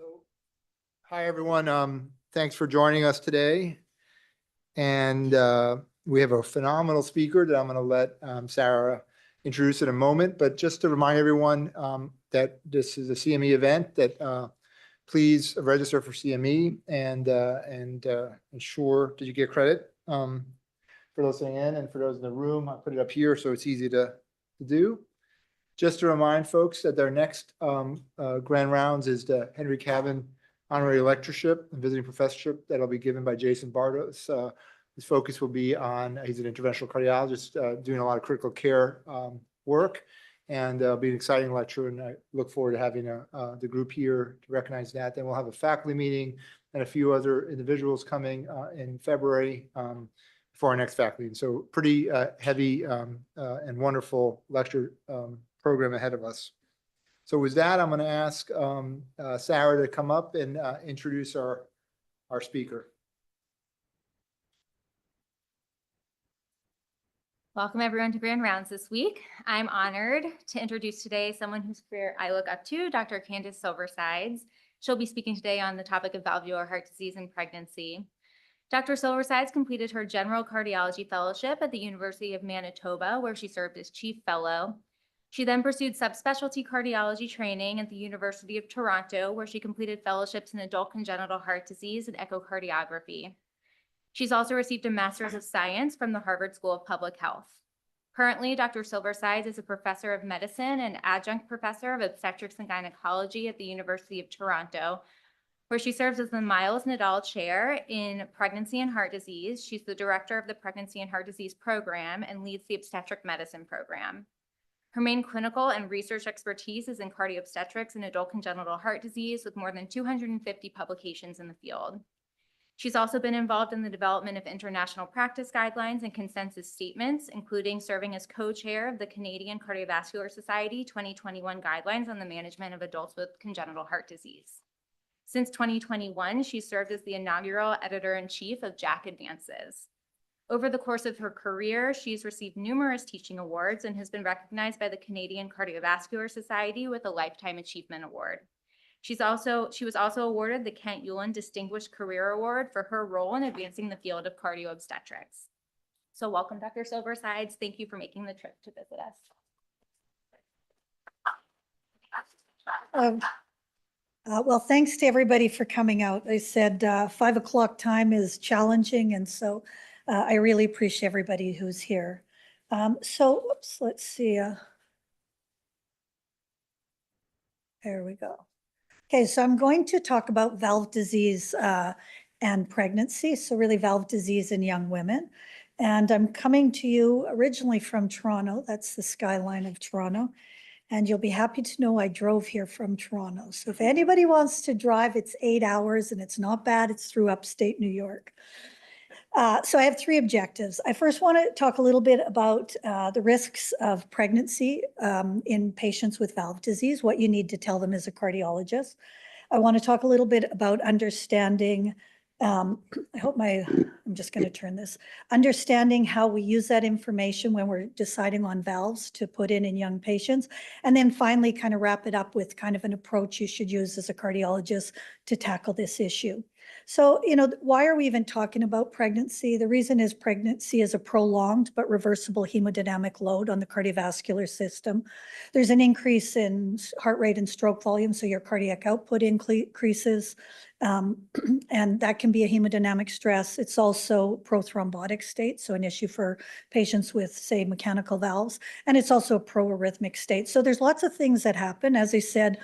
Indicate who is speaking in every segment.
Speaker 1: So, hi everyone. Thanks for joining us today. And we have a phenomenal speaker that I'm going to let Sarah introduce in a moment. But just to remind everyone that this is a CME event, that please register for CME and ensure. Did you get credit for listening in, and for those in the room? I put it up here so it's easy to do. Just to remind folks that their next grand rounds is the Henry Cavan Honorary Lectureship and Visiting Professorship that'll be given by Jason Bartos. His focus will be on, he's an interventional cardiologist doing a lot of critical care work, and it'll be an exciting lecture, and I look forward to having the group here to recognize that. Then we'll have a faculty meeting and a few other individuals coming in February for our next faculty. And so pretty heavy and wonderful lecture program ahead of us. So with that, I'm going to ask Sarah to come up and introduce our speaker.
Speaker 2: Welcome everyone to Grand Rounds this week. I'm honored to introduce today someone whose career I look up to, Dr. Candace Silversides. She'll be speaking today on the topic of valvular heart disease and pregnancy. Dr. Silversides completed her general cardiology fellowship at the University of Manitoba, where she served as chief fellow. She then pursued subspecialty cardiology training at the University of Toronto, where she completed fellowships in adult congenital heart disease and echocardiography. She's also received a Master's of Science from the Harvard School of Public Health. Currently, Dr. Silversides is a professor of medicine and adjunct professor of obstetrics and gynecology at the University of Toronto, where she serves as the Miles Nadal Chair in Pregnancy and Heart Disease. She's the director of the Pregnancy and Heart Disease Program and leads the Obstetric Medicine Program. Her main clinical and research expertise is in cardiobstetrics and adult congenital heart disease, with more than 250 publications in the field. She's also been involved in the development of international practice guidelines and consensus statements, including serving as co-chair of the Canadian Cardiovascular Society 2021 guidelines on the management of adults with congenital heart disease. Since 2021, she served as the inaugural editor-in-chief of JACC Advances. Over the course of her career, she's received numerous teaching awards and has been recognized by the Canadian Cardiovascular Society with a Lifetime Achievement Award. She was also awarded the Kent Ullin Distinguished Career Award for her role in advancing the field of cardioobstetrics. So welcome, Dr. Silversides. Thank you for making the trip to visit us.
Speaker 3: Well, thanks to everybody for coming out. They said 5 o'clock time is challenging, and so I really appreciate everybody who's here. Let's see. There we go. Okay, so I'm going to talk about valve disease and pregnancy, so really valve disease in young women. And I'm coming to you originally from Toronto. That's the skyline of Toronto. And you'll be happy to know I drove here from Toronto. So if anybody wants to drive, it's 8 hours and it's not bad. It's through upstate New York. So I have 3 objectives. I first want to talk a little bit about the risks of pregnancy in patients with valve disease, what you need to tell them as a cardiologist. I want to talk a little bit about understanding, I'm just going to turn this, understanding how we use that information when we're deciding on valves to put in young patients. And then finally kind of wrap it up with kind of an approach you should use as a cardiologist to tackle this issue. So, why are we even talking about pregnancy? The reason is pregnancy is a prolonged but reversible hemodynamic load on the cardiovascular system. There's an increase in heart rate and stroke volume, so your cardiac output increases, and that can be a hemodynamic stress. It's also prothrombotic state, so an issue for patients with, say, mechanical valves, and it's also a proarrhythmic state. So there's lots of things that happen. As I said,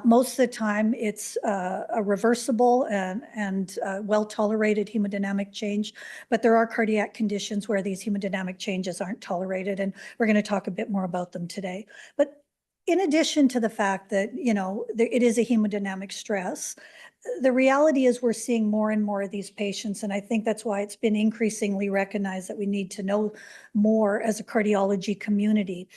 Speaker 3: most of the time it's a reversible and well-tolerated hemodynamic change, but there are cardiac conditions where these hemodynamic changes aren't tolerated, and we're going to talk a bit more about them today. But in addition to the fact that, it is a hemodynamic stress, the reality is we're seeing more and more of these patients, and I think that's why it's been increasingly recognized that we need to know more as a cardiology community.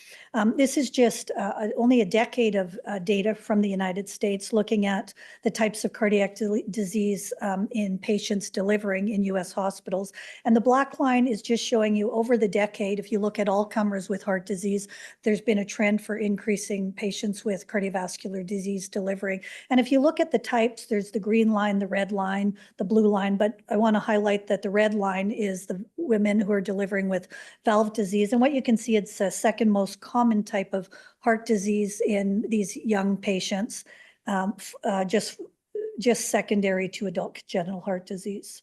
Speaker 3: This is just only a decade of data from the United States looking at the types of cardiac disease in patients delivering in US hospitals. And the black line is just showing you over the decade, if you look at all comers with heart disease, there's been a trend for increasing helping patients with cardiovascular disease delivering. And if you look at the types, there's the green line, the red line, the blue line, but I want to highlight that the red line is the women who are delivering with valve disease. And what you can see, it's a second most common type of heart disease in these young patients, just secondary to adult congenital heart disease.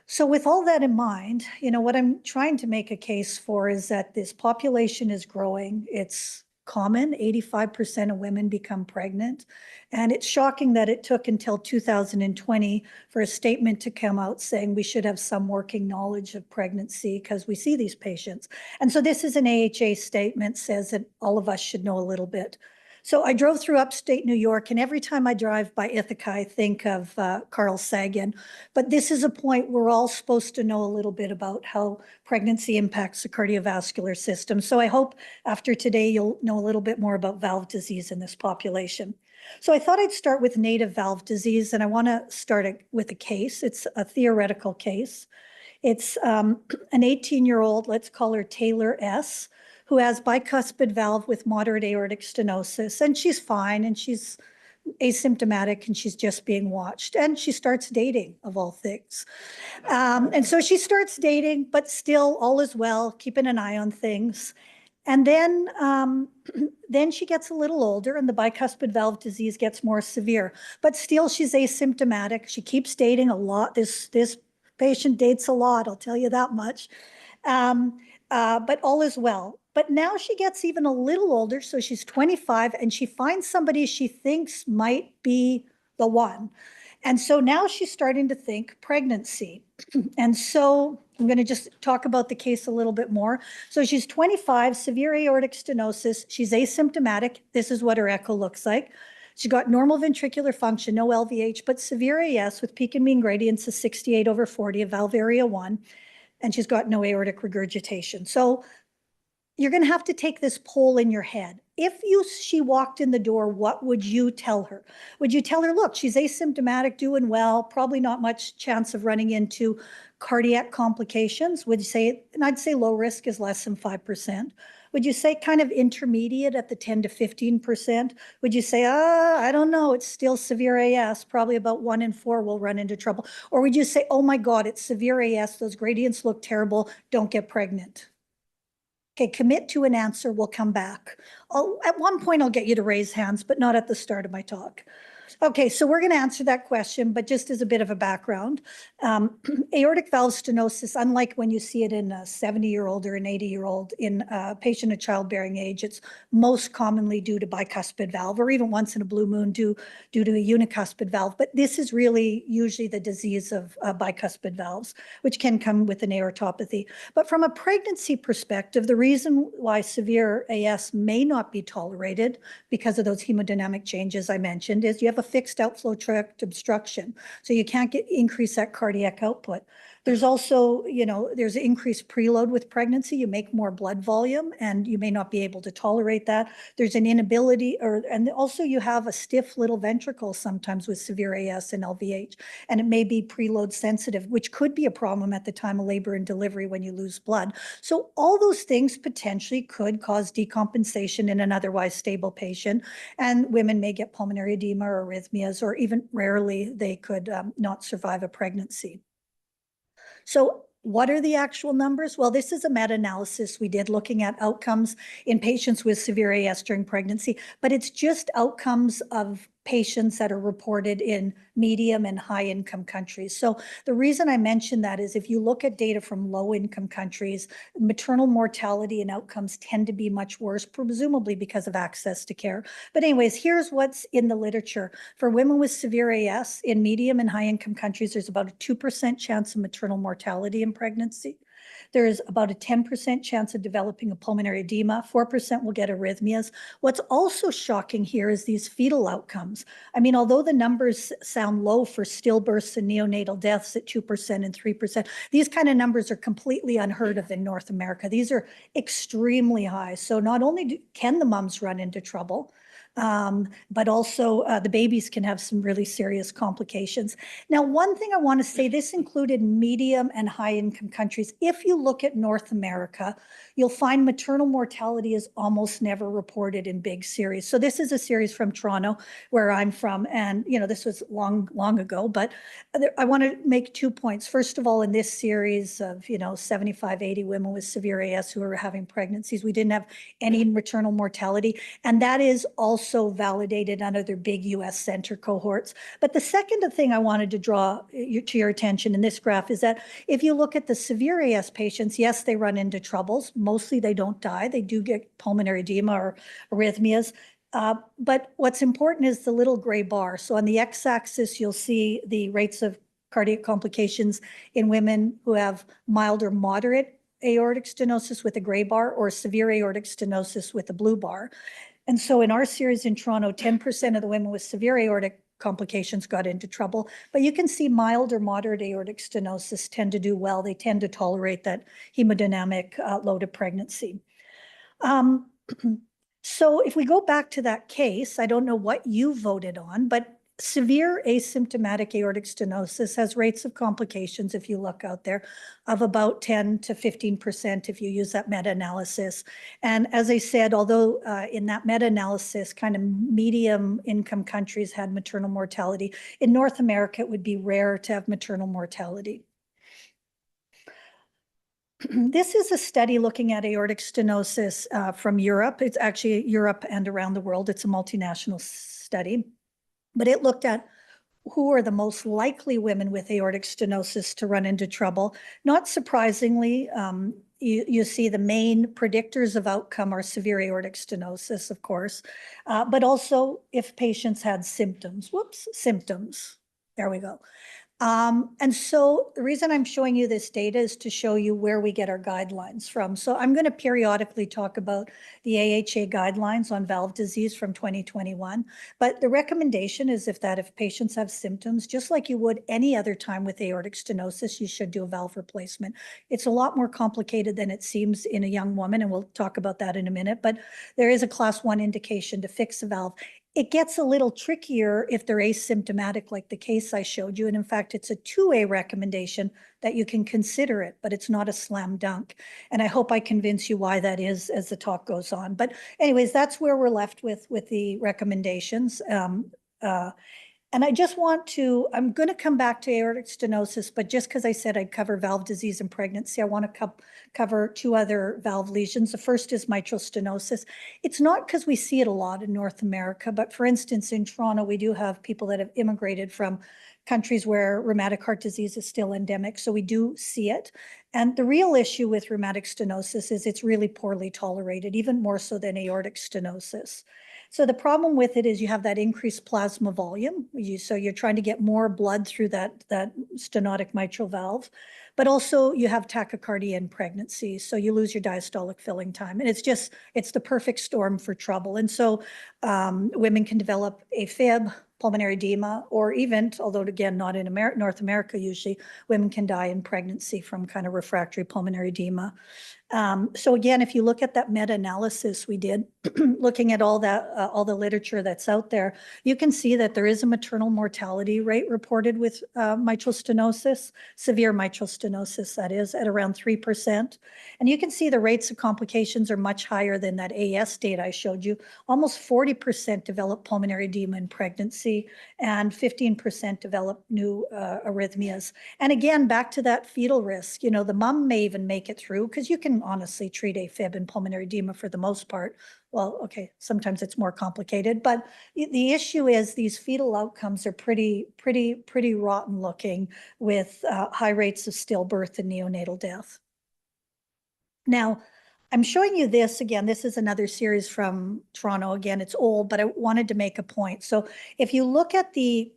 Speaker 3: So with all that in mind, what I'm trying to make a case for is that this population is growing. It's common, 85% of women become pregnant. And it's shocking that it took until 2020 for a statement to come out saying we should have some working knowledge of pregnancy because we see these patients. And so this is an AHA statement, says that all of us should know a little bit. So I drove through upstate New York, and every time I drive by Ithaca, I think of Carl Sagan. But this is a point we're all supposed to know a little bit about how pregnancy impacts the cardiovascular system. So I hope after today, you'll know a little bit more about valve disease in this population. So I thought I'd start with native valve disease, and I want to start with a case. It's a theoretical case. It's an 18-year-old, let's call her Taylor S., who has bicuspid valve with moderate aortic stenosis, and she's fine, and she's asymptomatic, and she's just being watched. And she starts dating, of all things. And so she starts dating, but still all is well, keeping an eye on things. And then, then she gets a little older, and the bicuspid valve disease gets more severe. But still, she's asymptomatic. She keeps dating a lot. This patient dates a lot, I'll tell you that much. But all is well. But now she gets even a little older, so she's 25, and she finds somebody she thinks might be the one. And so now she's starting to think pregnancy. And so I'm going to just talk about the case a little bit more. So she's 25, severe aortic stenosis. She's asymptomatic. This is what her echo looks like. She got normal ventricular function, no LVH, but severe AS with peak and mean gradients of 68/40 of valve area 1. And she's got no aortic regurgitation. So you're going to have to take this poll in your head. If she walked in the door, what would you tell her? Would you tell her, look, she's asymptomatic, doing well, probably not much chance of running into cardiac complications? Would you say, and I'd say low risk is less than 5%. Would you say kind of intermediate at the 10 to 15%? Would you say, I don't know, it's still severe AS, probably about 1 in 4 will run into trouble? Or would you say, oh my God, it's severe AS, those gradients look terrible, don't get pregnant? Okay, commit to an answer, we'll come back. At one point, I'll get you to raise hands, but not at the start of my talk. Okay, so we're going to answer that question, but just as a bit of a background, aortic valve stenosis, unlike when you see it in a 70-year-old or an 80-year-old in a patient of childbearing age, it's most commonly due to bicuspid valve, or even once in a blue moon due to a unicuspid valve. But this is really usually the disease of bicuspid valves, which can come with an aortopathy. But from a pregnancy perspective, the reason why severe AS may not be tolerated because of those hemodynamic changes I mentioned is you have a fixed outflow tract obstruction. So you can't increase that cardiac output. There's also, there's increased preload with pregnancy. You make more blood volume and you may not be able to tolerate that. There's an inability, and also you have a stiff little ventricle sometimes with severe AS and LVH, and it may be preload sensitive, which could be a problem at the time of labor and delivery when you lose blood. So all those things potentially could cause decompensation in an otherwise stable patient, and women may get pulmonary edema or arrhythmias, or even rarely they could not survive a pregnancy. So what are the actual numbers? Well, this is a meta-analysis we did looking at outcomes in patients with severe AS during pregnancy, but it's just outcomes of patients that are reported in medium and high income countries. So the reason I mention that is if you look at data from low income countries, maternal mortality and outcomes tend to be much worse, presumably because of access to care. But anyways, here's what's in the literature. For women with severe AS in medium and high income countries, there's about a 2% chance of maternal mortality in pregnancy. There is about a 10% chance of developing a pulmonary edema. 4% will get arrhythmias. What's also shocking here is these fetal outcomes. I mean, although the numbers sound low for stillbirths and neonatal deaths at 2% and 3%, these kind of numbers are completely unheard of in North America. These are extremely high. So not only can the moms run into trouble, But also the babies can have some really serious complications. Now, one thing I want to say, this included medium and high income countries. If you look at North America, you'll find maternal mortality is almost never reported in big series. So this is a series from Toronto, where I'm from. And, this was long ago, but I want to make 2 points. First of all, in this series of, 75, 80 women with severe AS who were having pregnancies, we didn't have any maternal mortality. And that is also validated under their big US center cohorts. But the second thing I wanted to draw to your attention in this graph is that if you look at the severe AS patients, yes, they run into troubles. Mostly they don't die. They do get pulmonary edema or arrhythmias. But what's important is the little gray bar. So on the x-axis, you'll see the rates of cardiac complications in women who have mild or moderate aortic stenosis with a gray bar, or severe aortic stenosis with a blue bar. And so in our series in Toronto, 10% of the women with severe aortic complications got into trouble. But you can see mild or moderate aortic stenosis tend to do well. They tend to tolerate that hemodynamic load of pregnancy. So if we go back to that case, I don't know what you voted on, but severe asymptomatic aortic stenosis has rates of complications, if you look out there, of about 10 to 15% if you use that meta-analysis. And as I said, although in that meta-analysis, kind of medium income countries had maternal mortality, in North America, it would be rare to have maternal mortality. This is a study looking at aortic stenosis from Europe. It's actually Europe and around the world. It's a multinational study. But it looked at who are the most likely women with aortic stenosis to run into trouble. Not surprisingly, you see the main predictors of outcome are severe aortic stenosis, of course, but also if patients had symptoms. Symptoms. There we go. And so the reason I'm showing you this data is to show you where we get our guidelines from. So I'm going to periodically talk about the AHA guidelines on valve disease from 2021. But the recommendation is if patients have symptoms, just like you would any other time with aortic stenosis, you should do a valve replacement. It's a lot more complicated than it seems in a young woman, and we'll talk about that in a minute. But there is a class 1 indication to fix a valve. It gets a little trickier if they're asymptomatic, like the case I showed you. And in fact, it's a 2A recommendation that you can consider it, but it's not a slam dunk. And I hope I convince you why that is as the talk goes on. But anyways, that's where we're left with the recommendations. And I just want to, I'm going to come back to aortic stenosis, but just because I said I'd cover valve disease and pregnancy, I want to cover 2 other valve lesions. The first is mitral stenosis. It's not because we see it a lot in North America, but for instance, in Toronto, we do have people that have immigrated from countries where rheumatic heart disease is still endemic. So we do see it. And the real issue with rheumatic stenosis is it's really poorly tolerated, even more so than aortic stenosis. So the problem with it is you have that increased plasma volume. So you're trying to get more blood through that stenotic mitral valve, but also you have tachycardia in pregnancy. So you lose your diastolic filling time. And it's the perfect storm for trouble. And so women can develop AFib, pulmonary edema, or even, although again, not in North America usually, women can die in pregnancy from kind of refractory pulmonary edema. So again, if you look at that meta-analysis we did, looking at all the literature that's out there, you can see that there is a maternal mortality rate reported with mitral stenosis, severe mitral stenosis, that is, at around 3%. And you can see the rates of complications are much higher than that AS data I showed you. Almost 40% develop pulmonary edema in pregnancy, and 15% develop new arrhythmias. And again, back to that fetal risk, the mom may even make it through, because you can honestly treat AFib and pulmonary edema for the most part. Well, okay, sometimes it's more complicated, but the issue is these fetal outcomes are pretty rotten looking, with high rates of stillbirth and neonatal death. Now, I'm showing you this again. This is another series from Toronto. Again, it's old, but I wanted to make a point. So if you look at the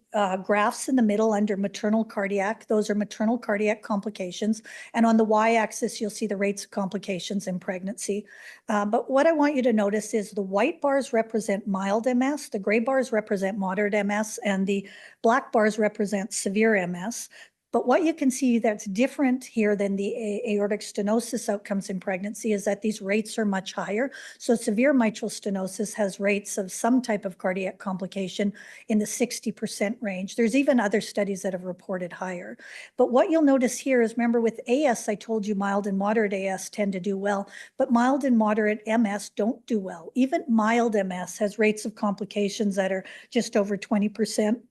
Speaker 3: graphs in the middle under maternal cardiac, those are maternal cardiac complications. And on the y-axis, you'll see the rates of complications in pregnancy. But what I want you to notice is the white bars represent mild MS, the gray bars represent moderate MS, and the black bars represent severe MS. But what you can see that's different here than the aortic stenosis outcomes in pregnancy is that these rates are much higher. So severe mitral stenosis has rates of some type of cardiac complication in the 60% range. There's even other studies that have reported higher. But what you'll notice here is, remember with AS, I told you mild and moderate AS tend to do well, but mild and moderate MS don't do well. Even mild MS has rates of complications that are just over 20%.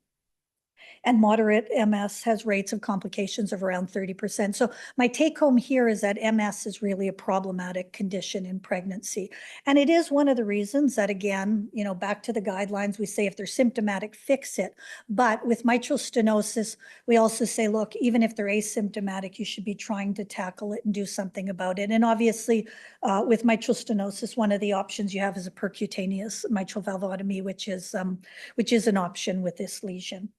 Speaker 3: And moderate MS has rates of complications of around 30%. So my take home here is that MS is really a problematic condition in pregnancy. And it is one of the reasons that, again, you know, back to the guidelines, we say if they're symptomatic, fix it. But with mitral stenosis, we also say, look, even if they're asymptomatic, you should be trying to tackle it and do something about it. And obviously, with mitral stenosis, one of the options you have is a percutaneous mitral valvotomy, which is an option with this lesion.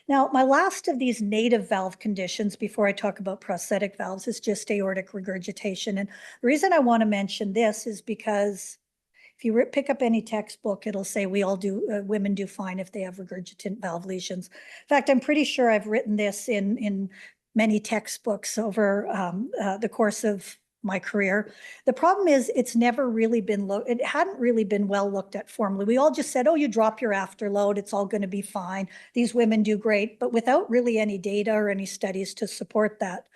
Speaker 3: Now, my last of these native valve conditions before I talk about prosthetic valves is just aortic regurgitation. And the reason I want to mention this is because if you pick up any textbook, it'll say we all do, women do fine if they have regurgitant valve lesions. In fact, I'm pretty sure I've written this in many textbooks over the course of my career. The problem is it's never really been it hadn't really been well looked at formally. We all just said, oh, you drop your afterload, it's all going to be fine. These women do great, but without really any data or any studies to support that.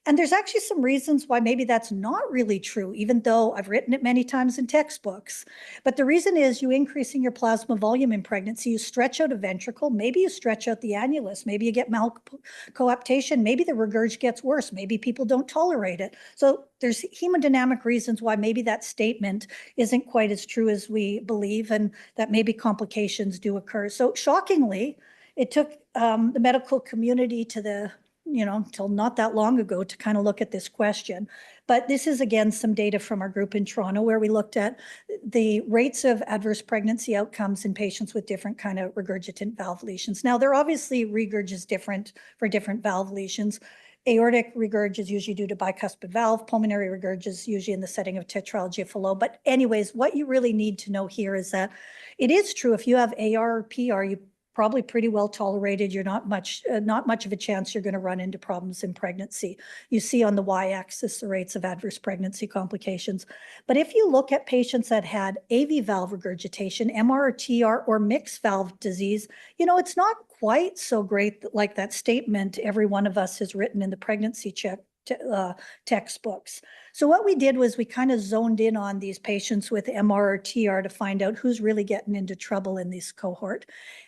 Speaker 3: And there's actually some reasons why maybe that's not really true, even though I've written it many times in textbooks. But the reason is you increasing your plasma volume in pregnancy, you stretch out a ventricle, maybe you stretch out the annulus, maybe you get malcoaptation, maybe the regurg gets worse, maybe people don't tolerate it. So there's hemodynamic reasons why maybe that statement isn't quite as true as we believe, and that maybe complications do occur. So shockingly, it took the medical community to till not that long ago to kind of look at this question. But this is, again, some data from our group in Toronto where we looked at the rates of adverse pregnancy outcomes in patients with different kind of regurgitant valve lesions. Now, there obviously regurg is different for different valve lesions. Aortic regurg is usually due to bicuspid valve. Pulmonary regurg is usually in the setting of tetralogy of Fallot. But anyways, what you really need to know here is that it is true if you have AR or PR, you probably pretty well tolerated. You're not much of a chance you're going to run into problems in pregnancy. You see on the y-axis the rates of adverse pregnancy complications. But if you look at patients that had AV valve regurgitation, MR or TR, or mixed valve disease, it's not quite so great like that statement every one of us has written in the pregnancy textbooks. So what we did was we kind of zoned in on these patients with MR or TR to find out who's really getting into trouble in this cohort.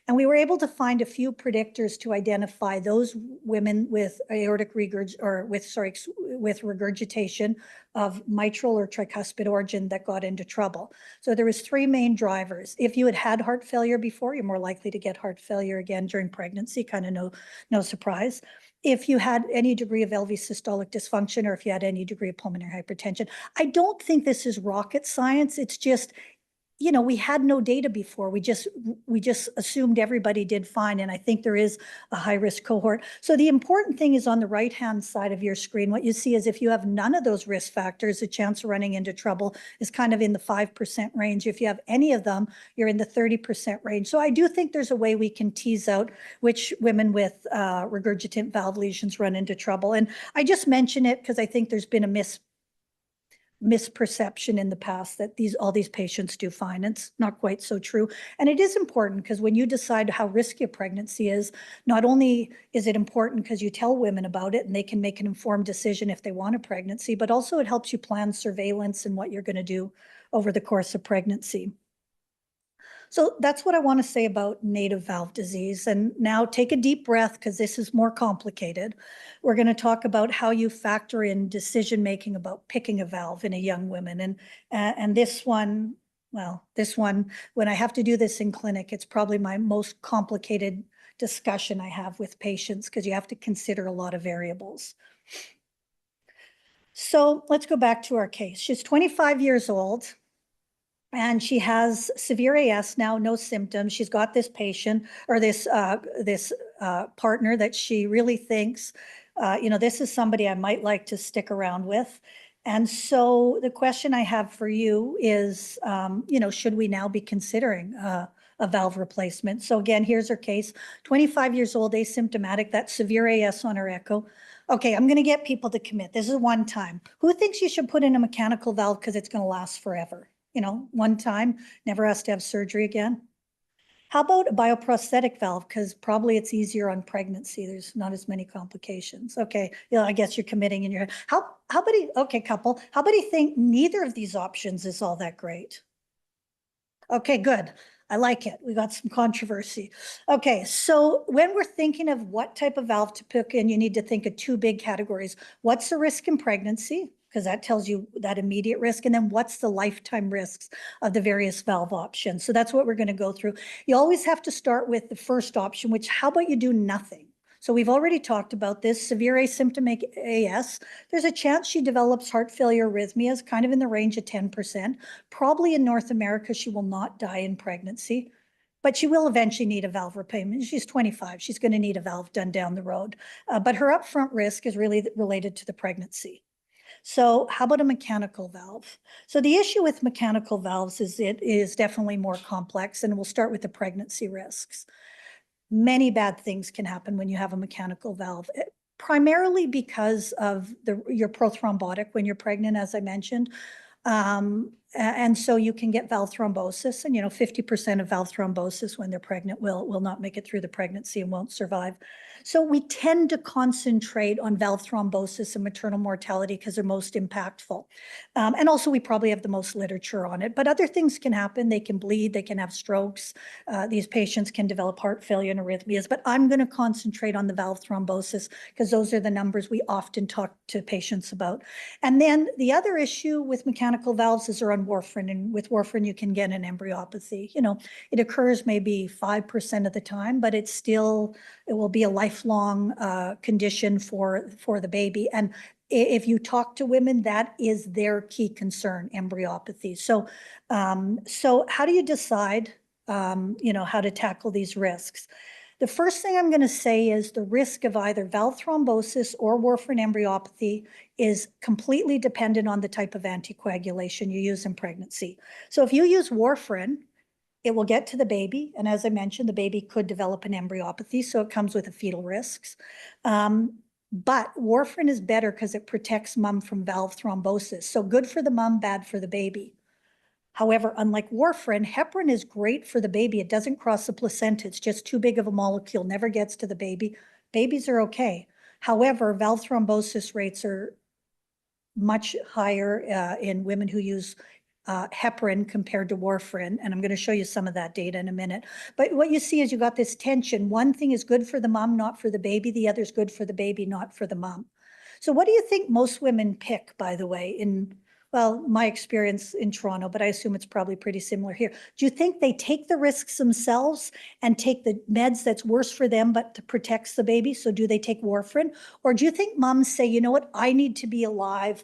Speaker 3: And we were able to find a few predictors to identify those women with aortic with regurgitation of mitral or tricuspid origin that got into trouble. So there was three main drivers. If you had heart failure before, you're more likely to get heart failure again during pregnancy, kind of no surprise. If you had any degree of LV systolic dysfunction, or if you had any degree of pulmonary hypertension. I don't think this is rocket science. It's just, we had no data before. We just assumed everybody did fine. And I think there is a high risk cohort. So the important thing is on the right-hand side of your screen, what you see is if you have none of those risk factors, the chance of running into trouble is kind of in the 5% range. If you have any of them, you're in the 30% range. So I do think there's a way we can tease out which women with regurgitant valve lesions run into trouble. And I just mention it because I think there's been a misperception in the past that all these patients do fine. It's not quite so true. And it is important because when you decide how risky a pregnancy is, not only is it important because you tell women about it and they can make an informed decision if they want a pregnancy, but also it helps you plan surveillance and what you're going to do over the course of pregnancy. So that's what I want to say about native valve disease. And now take a deep breath because this is more complicated. We're going to talk about how you factor in decision-making about picking a valve in a young woman. And this one, when I have to do this in clinic, it's probably my most complicated discussion I have with patients because you have to consider a lot of variables. So let's go back to our case. She's 25 years old. And she has severe AS now, no symptoms. She's got this patient or this partner that she really thinks, this is somebody I might like to stick around with. And so the question I have for you is, should we now be considering a a valve replacement. So again, here's her case, 25 years old, asymptomatic, that's severe AS on her echo. Okay, I'm gonna get people to commit. This is one time. Who thinks you should put in a mechanical valve because it's gonna last forever? You know, one time, never has to have surgery again. How about a bioprosthetic valve? Because probably it's easier on pregnancy. There's not as many complications. Okay, yeah, I guess you're committing in your head. How about okay, couple, how about you think neither of these options is all that great? Okay, good. I like it. We got some controversy. Okay, so when we're thinking of what type of valve to pick in, you need to think of two big categories. What's the risk in pregnancy? Because that tells you that immediate risk. And then what's the lifetime risks of the various valve options? So that's what we're going to go through. You always have to start with the first option, which how about you do nothing? So we've already talked about this, severe asymptomatic AS. There's a chance she develops heart failure arrhythmias, kind of in the range of 10%. Probably in North America, she will not die in pregnancy, but she will eventually need a valve replacement. She's 25. She's going to need a valve done down the road. But her upfront risk is really related to the pregnancy. So how about a mechanical valve? So the issue with mechanical valves is it is definitely more complex, and we'll start with the pregnancy risks. Many bad things can happen when you have a mechanical valve, primarily because of your prothrombotic when you're pregnant, as I mentioned. And so you can get valve thrombosis, and 50% of valve thrombosis when they're pregnant will not make it through the pregnancy and won't survive. So we tend to concentrate on valve thrombosis and maternal mortality because they're most impactful. And also we probably have the most literature on it, but other things can happen. They can bleed, they can have strokes. These patients can develop heart failure and arrhythmias, but I'm going to concentrate on the valve thrombosis because those are the numbers we often talk to patients about. And then the other issue with mechanical valves is they're on warfarin, and with warfarin you can get an embryopathy. It occurs maybe 5% of the time, but it will be a lifelong condition for the baby. And if you talk to women, that is their key concern, embryopathy. So how do you decide, how to tackle these risks? The first thing I'm going to say is the risk of either valve thrombosis or warfarin embryopathy is completely dependent on the type of anticoagulation you use in pregnancy. So if you use warfarin, it will get to the baby. And as I mentioned, the baby could develop an embryopathy, so it comes with the fetal risks. But warfarin is better because it protects mom from valve thrombosis. So good for the mom, bad for the baby. However, unlike warfarin, heparin is great for the baby. It doesn't cross the placenta. It's just too big of a molecule, never gets to the baby. Babies are okay. However, valve thrombosis rates are much higher in women who use heparin compared to warfarin. And I'm going to show you some of that data in a minute. But what you see is you got this tension. One thing is good for the mom, not for the baby. The other is good for the baby, not for the mom. So what do you think most women pick, by the way, my experience in Toronto, but I assume it's probably pretty similar here. Do you think they take the risks themselves and take the meds that's worse for them, but protects the baby? So do they take warfarin? Or do you think moms say, you know what, I need to be alive.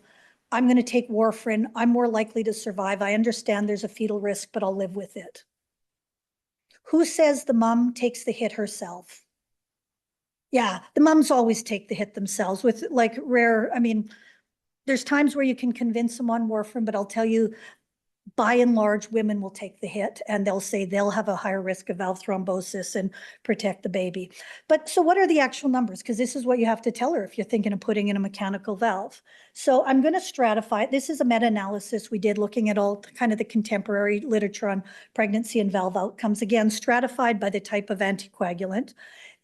Speaker 3: I'm going to take warfarin. I'm more likely to survive. I understand there's a fetal risk, but I'll live with it. Who says the mom takes the hit herself? Yeah, the moms always take the hit themselves with there's times where you can convince them on warfarin, but I'll tell you, by and large, women will take the hit and they'll say they'll have a higher risk of valve thrombosis and protect the baby. But so what are the actual numbers? Because this is what you have to tell her if you're thinking of putting in a mechanical valve. So I'm going to stratify. This is a meta-analysis we did looking at all kind of the contemporary literature on pregnancy and valve outcomes, again, stratified by the type of anticoagulant.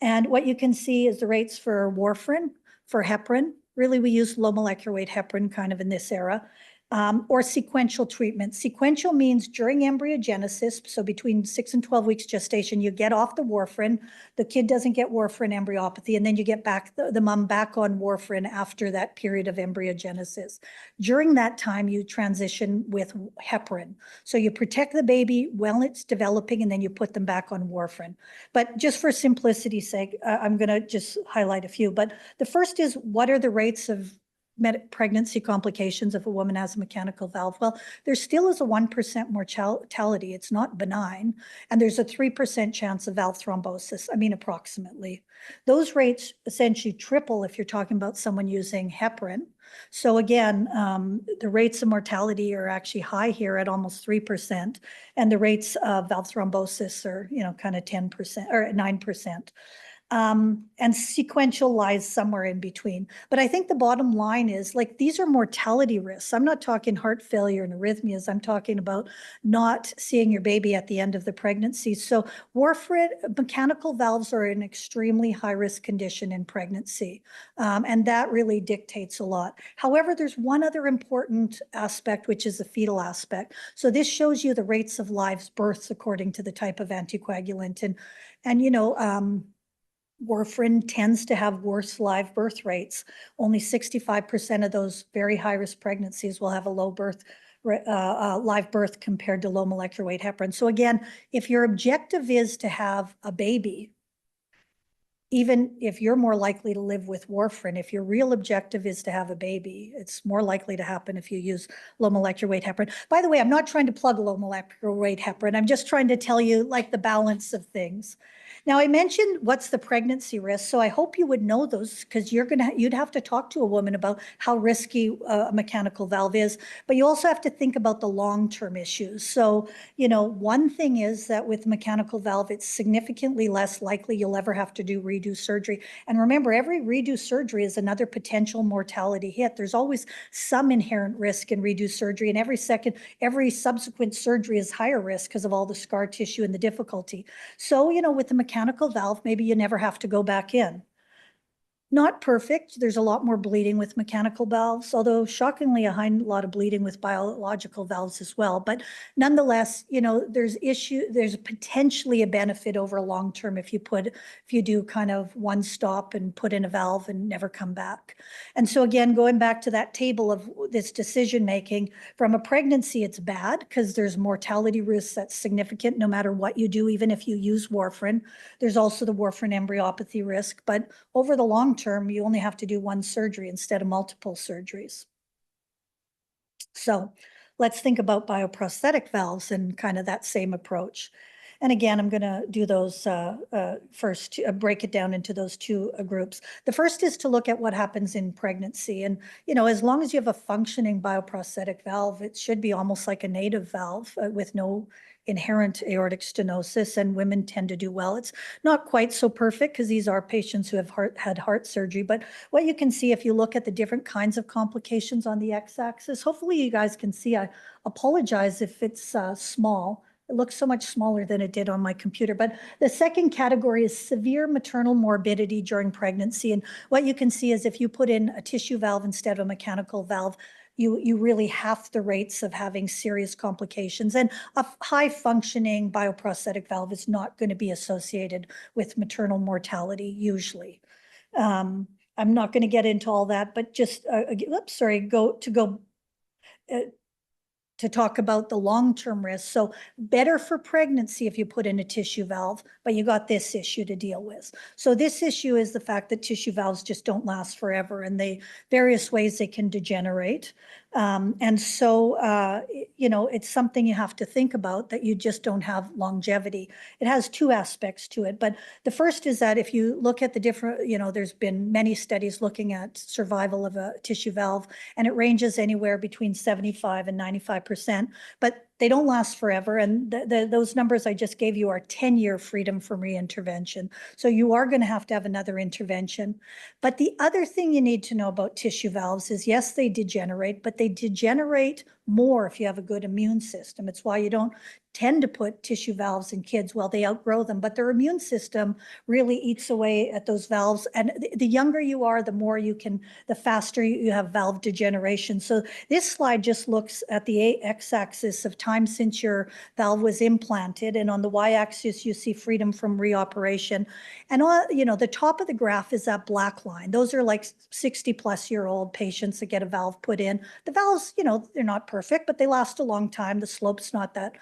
Speaker 3: And what you can see is the rates for warfarin, for heparin. Really, we use low molecular weight heparin kind of in this era. Or sequential treatment. Sequential means during embryogenesis, so between 6 and 12 weeks gestation, you get off the warfarin, the kid doesn't get warfarin embryopathy, and then you get back the mom back on warfarin after that period of embryogenesis. During that time, you transition with heparin. So you protect the baby while it's developing, and then you put them back on warfarin. But just for simplicity's sake, I'm going to just highlight a few. But the first is, what are the rates of pregnancy complications if a woman has a mechanical valve? Well, there still is a 1% mortality. It's not benign. And there's a 3% chance of valve thrombosis. I mean, approximately. Those rates essentially triple if you're talking about someone using heparin. So again, the rates of mortality are actually high here at almost 3%. And the rates of valve thrombosis are, kind of 10% or 9%. And sequential lies somewhere in between. But I think the bottom line is like, these are mortality risks. I'm not talking heart failure and arrhythmias. I'm talking about not seeing your baby at the end of the pregnancy. So warfarin, mechanical valves are an extremely high risk condition in pregnancy. And that really dictates a lot. However, there's one other important aspect, which is the fetal aspect. So this shows you the rates of live births according to the type of anticoagulant. And warfarin tends to have worse live birth rates. Only 65% of those very high-risk pregnancies will have a low live birth compared to low molecular weight heparin. So again, if your objective is to have a baby, even if you're more likely to live with warfarin, if your real objective is to have a baby, it's more likely to happen if you use low molecular weight heparin. By the way, I'm not trying to plug low molecular weight heparin. I'm just trying to tell you like the balance of things. Now, I mentioned what's the pregnancy risk, so I hope you would know those because you'd have to talk to a woman about how risky a mechanical valve is, but you also have to think about the long-term issues. So, one thing is that with mechanical valve, it's significantly less likely you'll ever have to do redo surgery. And remember, every redo surgery is another potential mortality hit. There's always some inherent risk in redo surgery, and every subsequent surgery is higher risk because of all the scar tissue and the difficulty. So, with the mechanical valve, maybe you never have to go back in. Not perfect. There's a lot more bleeding with mechanical valves, although shockingly a lot of bleeding with biological valves as well. But nonetheless, there's potentially a benefit over long term if you do kind of one stop and put in a valve and never come back. And so again, going back to that table of this decision making, from a pregnancy, it's bad because there's mortality risks that's significant no matter what you do, even if you use warfarin. There's also the warfarin embryopathy risk, but over the long term, you only have to do one surgery instead of multiple surgeries. So let's think about bioprosthetic valves and kind of that same approach. And again, I'm going to do those first, break it down into those two groups. The first is to look at what happens in pregnancy. And, as long as you have a functioning bioprosthetic valve, it should be almost like a native valve with no inherent aortic stenosis, and women tend to do well. It's not quite so perfect because these are patients who have had heart surgery, but what you can see if you look at the different kinds of complications on the x-axis, hopefully you guys can see. I apologize if it's small. It looks so much smaller than it did on my computer. But the second category is severe maternal morbidity during pregnancy. And what you can see is if you put in a tissue valve instead of a mechanical valve, you really half the rates of having serious complications. And a high functioning bioprosthetic valve is not going to be associated with maternal mortality usually. I'm not going to get into all that, but just, to talk about the long-term risk. So better for pregnancy if you put in a tissue valve, but you got this issue to deal with. So this issue is the fact that tissue valves just don't last forever, and various ways they can degenerate. And so, it's something you have to think about, that you just don't have longevity. It has two aspects to it. But the first is that if you look at the different, there's been many studies looking at survival of a tissue valve, and it ranges anywhere between 75 and 95%. But they don't last forever. And those numbers I just gave you are 10-year freedom from reintervention. So you are going to have another intervention. But the other thing you need to know about tissue valves is, yes, they degenerate, but they degenerate more if you have a good immune system. It's why you don't tend to put tissue valves in kids. Well, they outgrow them, but their immune system really eats away at those valves. And the younger you are, the more the faster you have valve degeneration. So this slide just looks at the x-axis of time since your valve was implanted. And on the y-axis, you see freedom from reoperation. And the top of the graph is that black line. Those are like 60-plus-year-old patients that get a valve put in. The valves, they're not perfect, but they last a long time. The slope's not that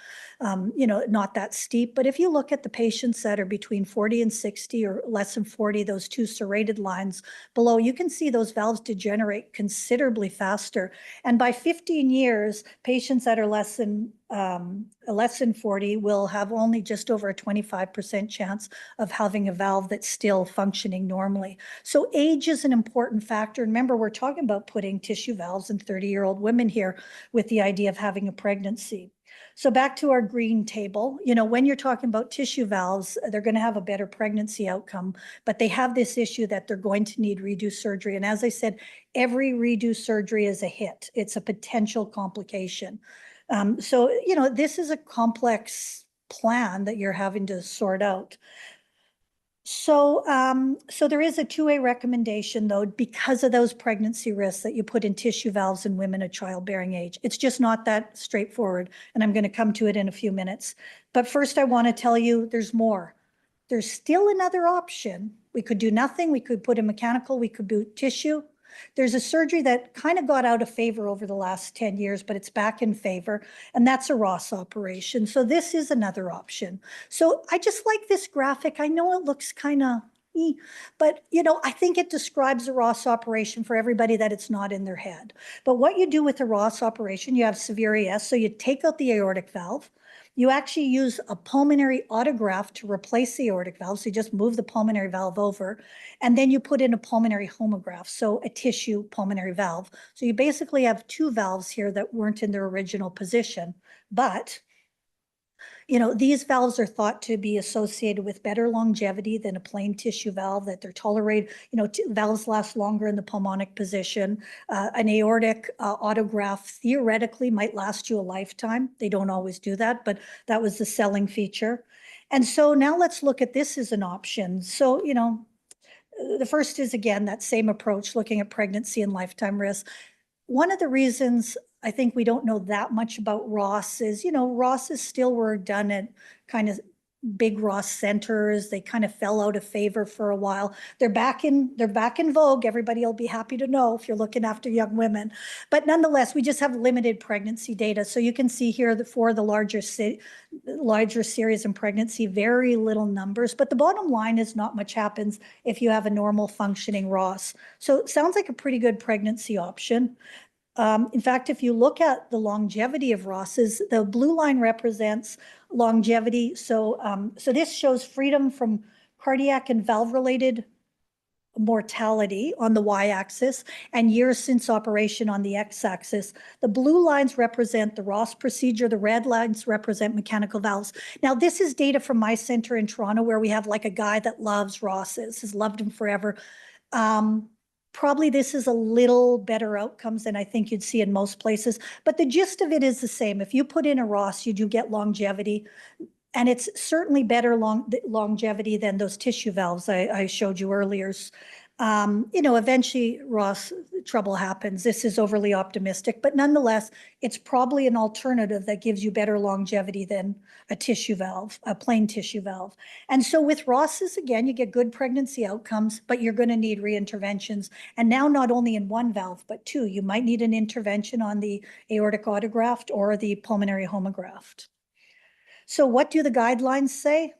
Speaker 3: not that steep. But if you look at the patients that are between 40 and 60 or less than 40, those two serrated lines below, you can see those valves degenerate considerably faster. And by 15 years, patients that are less than 40 will have only just over a 25% chance of having a valve that's still functioning normally. So age is an important factor. Remember, we're talking about putting tissue valves in 30-year-old women here with the idea of having a pregnancy. So back to our green table, when you're talking about tissue valves, they're going to have a better pregnancy outcome, but they have this issue that they're going to need redo surgery. And as I said, every redo surgery is a hit. It's a potential complication. So this is a complex plan that you're having to sort out. So there is a 2A recommendation, though, because of those pregnancy risks, that you put in tissue valves in women of childbearing age. It's just not that straightforward, and I'm going to come to it in a few minutes. But first, I want to tell you there's more. There's still another option. We could do nothing. We could put in mechanical. We could do tissue. There's a surgery that kind of got out of favor over the last 10 years, but it's back in favor, and that's a Ross operation. So this is another option. So I just like this graphic. I know it looks kind of, but I think it describes a Ross operation for everybody that it's not in their head. But what you do with a Ross operation, you have severe AS, so you take out the aortic valve. You actually use a pulmonary autograft to replace the aortic valve. So you just move the pulmonary valve over, and then you put in a pulmonary homograft, so a tissue pulmonary valve. So you basically have two valves here that weren't in their original position. But these valves are thought to be associated with better longevity than a plain tissue valve, that they're tolerated. Valves last longer in the pulmonic position. An aortic autograft theoretically might last you a lifetime. They don't always do that, but that was the selling feature. And so now let's look at this as an option. So, the first is, again, that same approach, looking at pregnancy and lifetime risk. One of the reasons I think we don't know that much about Ross is, Rosses still were done at kind of big Ross centers. They kind of fell out of favor for a while. They're back in vogue. Everybody will be happy to know if you're looking after young women. But nonetheless, we just have limited pregnancy data. So you can see here that for the larger series in pregnancy, very little numbers. But the bottom line is not much happens if you have a normal functioning Ross. So it sounds like a pretty good pregnancy option. In fact, if you look at the longevity of Rosses, the blue line represents longevity. So this shows freedom from cardiac and valve-related mortality on the y-axis and years since operation on the x-axis. The blue lines represent the Ross procedure. The red lines represent mechanical valves. Now, this is data from my center in Toronto, where we have like a guy that loves Rosses, has loved them forever. Probably this is a little better outcomes than I think you'd see in most places, but the gist of it is the same. If you put in a Ross, you do get longevity, and it's certainly better longevity than those tissue valves I showed you earlier. Eventually Ross trouble happens. This is overly optimistic, but nonetheless, it's probably an alternative that gives you better longevity than a tissue valve, a plain tissue valve. And so with Rosses, again, you get good pregnancy outcomes, but you're going to need reinterventions. And now not only in one valve, but two. You might need an intervention on the aortic autograft or the pulmonary homograft. So what do the guidelines say?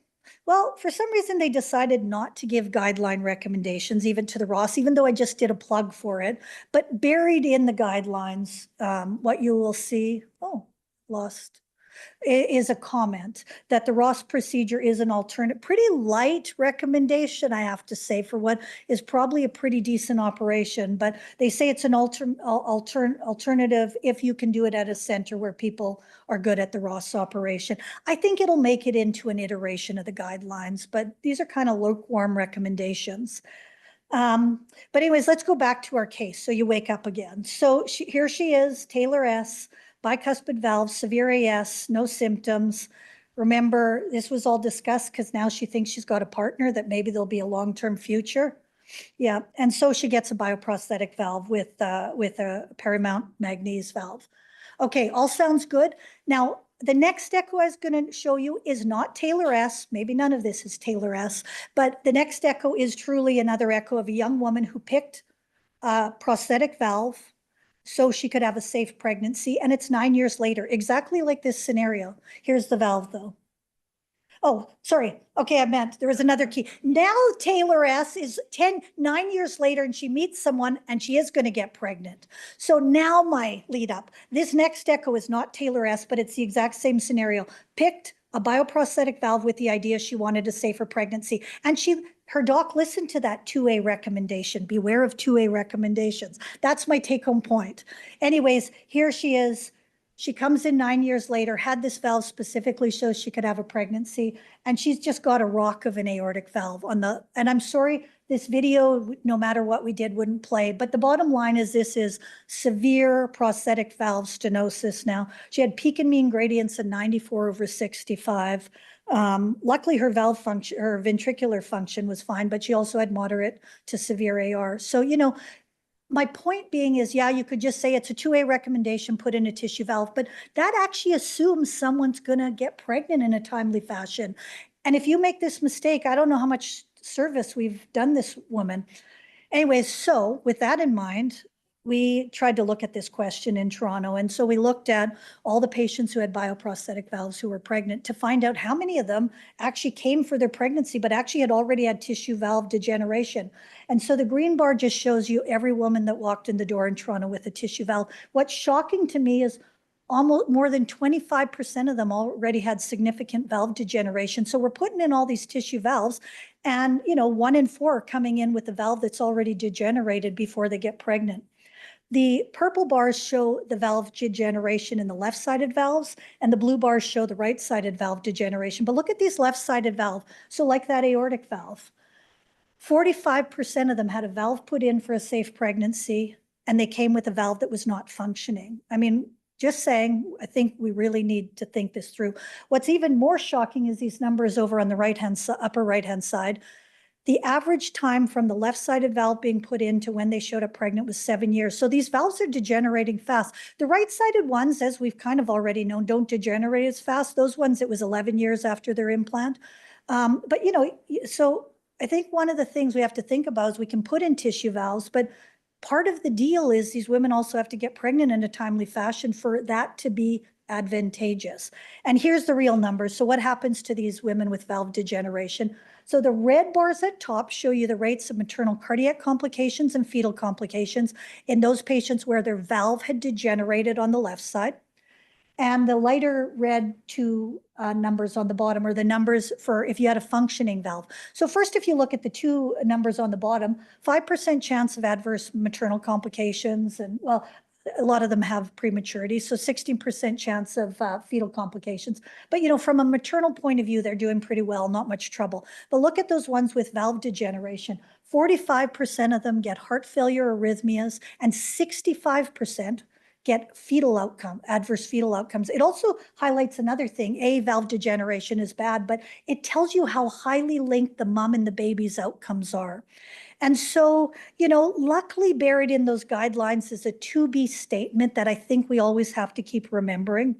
Speaker 3: Well, for some reason, they decided not to give guideline recommendations even to the Ross, even though I just did a plug for it. But buried in the guidelines, what you will see, is a comment that the Ross procedure is an alternate, pretty light recommendation, I have to say, for what is probably a pretty decent operation. But they say it's an alternative if you can do it at a center where people are good at the Ross operation. I think it'll make it into an iteration of the guidelines, but these are kind of lukewarm recommendations. But anyways, let's go back to our case. So you wake up again. So here she is, Taylor S., bicuspid valve, severe AS, no symptoms. Remember, this was all discussed because now she thinks she's got a partner, that maybe there'll be a long-term future. Yeah, and so she gets a bioprosthetic valve with a perimount magnese valve. Okay, all sounds good. Now, the next echo I was going to show you is not Taylor S. Maybe none of this is Taylor S. But the next echo is truly another echo of a young woman who picked a prosthetic valve, so she could have a safe pregnancy. And it's 9 years later, exactly like this scenario. Here's the valve though. Oh, sorry. Okay, I meant there was another key. Now Taylor S is 9 years later and she meets someone and she is going to get pregnant. So now my lead up, this next echo is not Taylor S, but it's the exact same scenario. Picked a bioprosthetic valve with the idea she wanted a safer pregnancy. And her doc listened to that 2A recommendation. Beware of 2A recommendations. That's my take home point. Anyways, here she is. She comes in 9 years later, had this valve specifically so she could have a pregnancy, and she's just got a rock of an aortic valve on the, and I'm sorry, this video, no matter what we did, wouldn't play, but the bottom line is this is severe prosthetic valve stenosis now. She had peak and mean gradients of 94/65. Luckily her valve function, her ventricular function was fine, but she also had moderate to severe AR. So, my point being is, yeah, you could just say it's a 2A recommendation, put in a tissue valve, but that actually assumes someone's going to get pregnant in a timely fashion. And if you make this mistake, I don't know how much service we've done this woman. Anyways, so with that in mind, we tried to look at this question in Toronto. And so we looked at all the patients who had bioprosthetic valves who were pregnant to find out how many of them actually came for their pregnancy, but actually had already had tissue valve degeneration. And so the green bar just shows you every woman that walked in the door in Toronto with a tissue valve. What's shocking to me is almost more than 25% of them already had significant valve degeneration. So we're putting in all these tissue valves and, 1 in 4 are coming in with a valve that's already degenerated before they get pregnant. The purple bars show the valve degeneration in the left-sided valves, and the blue bars show the right-sided valve degeneration. But look at these left-sided valve. So like that aortic valve, 45% of them had a valve put in for a safe pregnancy, and they came with a valve that was not functioning. I mean, just saying, I think we really need to think this through. What's even more shocking is these numbers over on the upper right-hand side. The average time from the left-sided valve being put in to when they showed up pregnant was 7 years. So these valves are degenerating fast. The right-sided ones, as we've kind of already known, don't degenerate as fast. Those ones, it was 11 years after their implant. But, so I think one of the things we have to think about is we can put in tissue valves, but part of the deal is these women also have to get pregnant in a timely fashion for that to be advantageous. And here's the real numbers. So what happens to these women with valve degeneration? So the red bars at top show you the rates of maternal cardiac complications and fetal complications in those patients where their valve had degenerated on the left side. And the lighter red two numbers on the bottom are the numbers for if you had a functioning valve. So first, if you look at the two numbers on the bottom, 5% chance of adverse maternal complications, and well, a lot of them have prematurity, so 16% chance of fetal complications. But, from a maternal point of view, they're doing pretty well, not much trouble. But look at those ones with valve degeneration. 45% of them get heart failure, arrhythmias, and 65% get adverse fetal outcomes. It also highlights another thing. Valve degeneration is bad, but it tells you how highly linked the mom and the baby's outcomes are. And so, luckily buried in those guidelines is a 2B statement that I think we always have to keep remembering,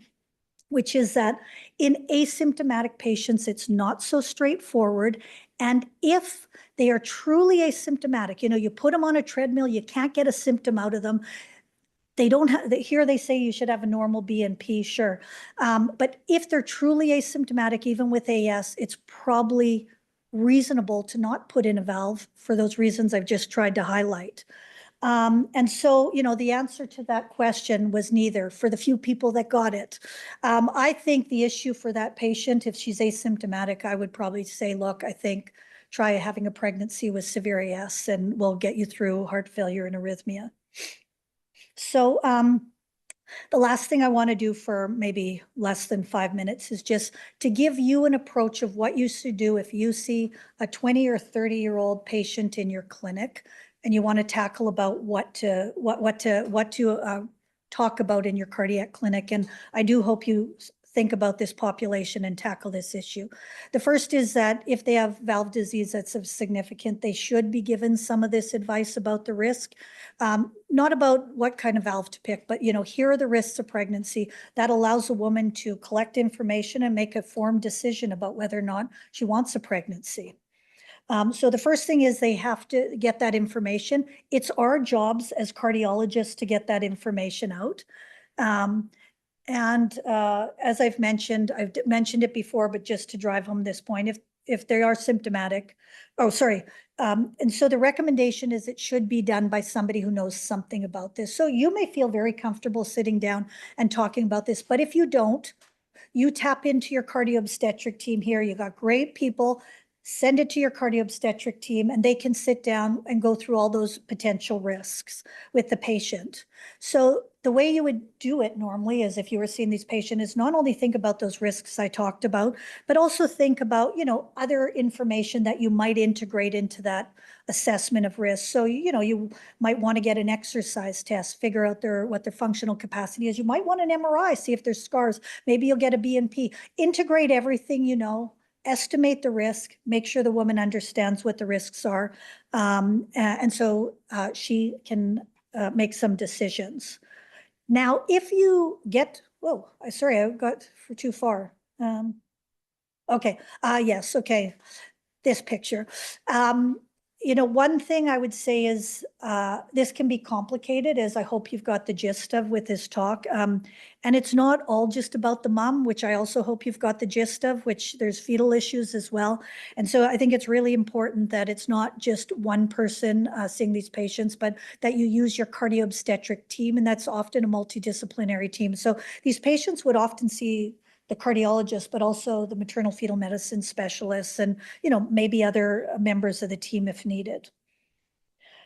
Speaker 3: which is that in asymptomatic patients, it's not so straightforward. And if they are truly asymptomatic, you put them on a treadmill, you can't get a symptom out of them. They don't have, here they say you should have a normal BNP, sure. But if they're truly asymptomatic, even with AS, it's probably reasonable to not put in a valve for those reasons I've just tried to highlight. And so, the answer to that question was neither for the few people that got it. I think the issue for that patient, if she's asymptomatic, I would probably say, look, I think try having a pregnancy with severe AS and we'll get you through heart failure and arrhythmia. So, the last thing I want to do for maybe less than 5 minutes is just to give you an approach of what you should do if you see a 20 or 30-year-old patient in your clinic and you want to tackle about what to talk about in your cardiac clinic. And I do hope you think about this population and tackle this issue. The first is that if they have valve disease that's significant, they should be given some of this advice about the risk, not about what kind of valve to pick, but here are the risks of pregnancy. That allows a woman to collect information and make a informed decision about whether or not she wants a pregnancy. So the first thing is they have to get that information. It's our jobs as cardiologists to get that information out. And as I've mentioned it before, but just to drive home this point, if they are symptomatic, oh, sorry. And so the recommendation is it should be done by somebody who knows something about this. So you may feel very comfortable sitting down and talking about this, but if you don't, you tap into your cardio-obstetric team here. You got great people. Send it to your cardio-obstetric team and they can sit down and go through all those potential risks with the patient. So the way you would do it normally is if you were seeing these patients is not only think about those risks I talked about, but also think about, other information that you might integrate into that assessment of risk. So, you might want to get an exercise test, figure out what their functional capacity is. You might want an MRI, see if there's scars. Maybe you'll get a BNP. Integrate everything estimate the risk, make sure the woman understands what the risks are. And so she can make some decisions. Now, if you get, sorry, I got too far. Okay, yes, okay, this picture. One thing I would say is this can be complicated, as I hope you've got the gist of with this talk. And it's not all just about the mom, which I also hope you've got the gist of, which there's fetal issues as well. And so I think it's really important that it's not just one person seeing these patients, but that you use your cardio-obstetric team, and that's often a multidisciplinary team. So these patients would often see the cardiologist, but also the maternal fetal medicine specialists and, maybe other members of the team if needed.